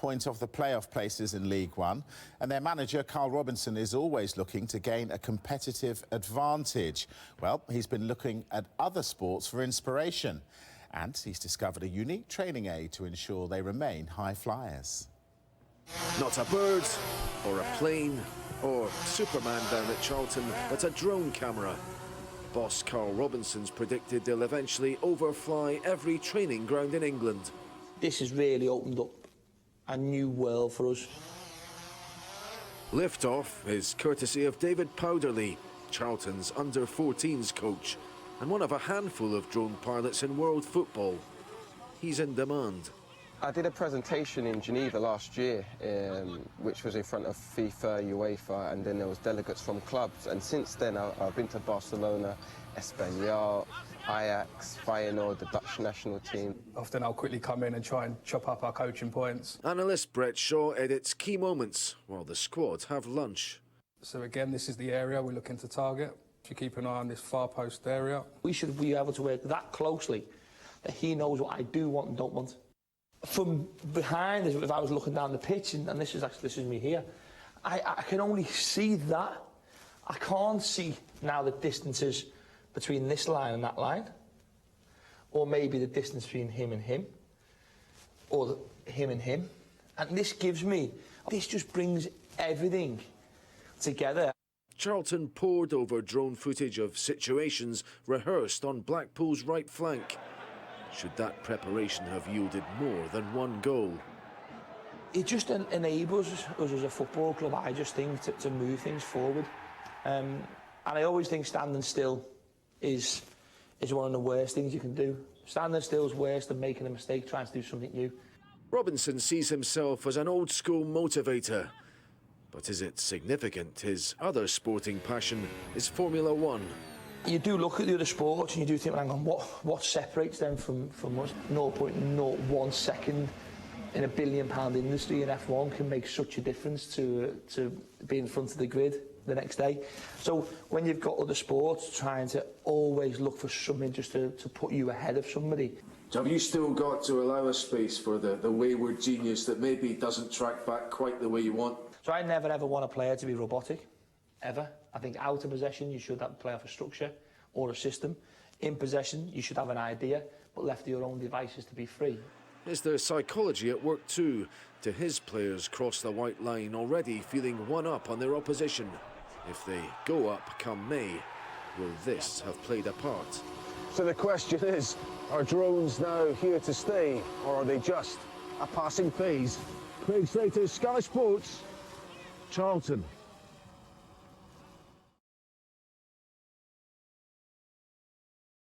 point off the playoff places in League One, and their manager, Carl Robinson, is always looking to gain a competitive advantage. Well, he's been looking at other sports for inspiration, and he's discovered a unique training aid to ensure they remain high flyers. Not a bird, or a plane, or Superman down at Charlton, but a drone camera. Boss Carl Robinson's predicted they'll eventually overfly every training ground in England. This has really opened up a new world for us. Liftoff is courtesy of David Powderly, Charlton's under-14s coach, and one of a handful of drone pilots in world football. He's in demand. I did a presentation in Geneva last year, which was in front of FIFA, UEFA, and then there was delegates from clubs. And since then, I've been to Barcelona, Espanyol, Ajax, Feyenoord, the Dutch national team. Often I'll quickly come in and try and chop up our coaching points. Analyst Brett Shaw edits key moments while the squad have lunch. So again, this is the area we're looking to target. If you keep an eye on this far post area. We should be able to work that closely that he knows what I do want and don't want. From behind, if I was looking down the pitch, and this is me here, I can only see that. I can't see now the distances between this line and that line, or maybe the distance between him and him, or him and him. And this just brings everything together. Charlton pored over drone footage of situations rehearsed on Blackpool's right flank. Should that preparation have yielded more than one goal? It just enables us as a football club, I just think, to move things forward. And I always think standing still is one of the worst things you can do. Standing still is worse than making a mistake, trying to do something new. Robinson sees himself as an old-school motivator. But is it significant his other sporting passion is Formula One? You do look at the other sports and you do think, hang on, what separates them from us? 0.01 second in a £1 billion industry in F1 can make such a difference to being in front of the grid the next day. So when you've got other sports trying to always look for something just to put you ahead of somebody. So have you still got to allow a space for the wayward genius that maybe doesn't track back quite the way you want? So I never ever want a player to be robotic, ever. I think out of possession you should play off a structure or a system. In possession you should have an idea, but left to your own devices to be free. Is there psychology at work too? Do his players cross the white line already feeling one up on their opposition? If they go up come May, will this have played a part? So the question is, are drones now here to stay, or are they just a passing phase? Craig Slater, Sky Sports, Charlton.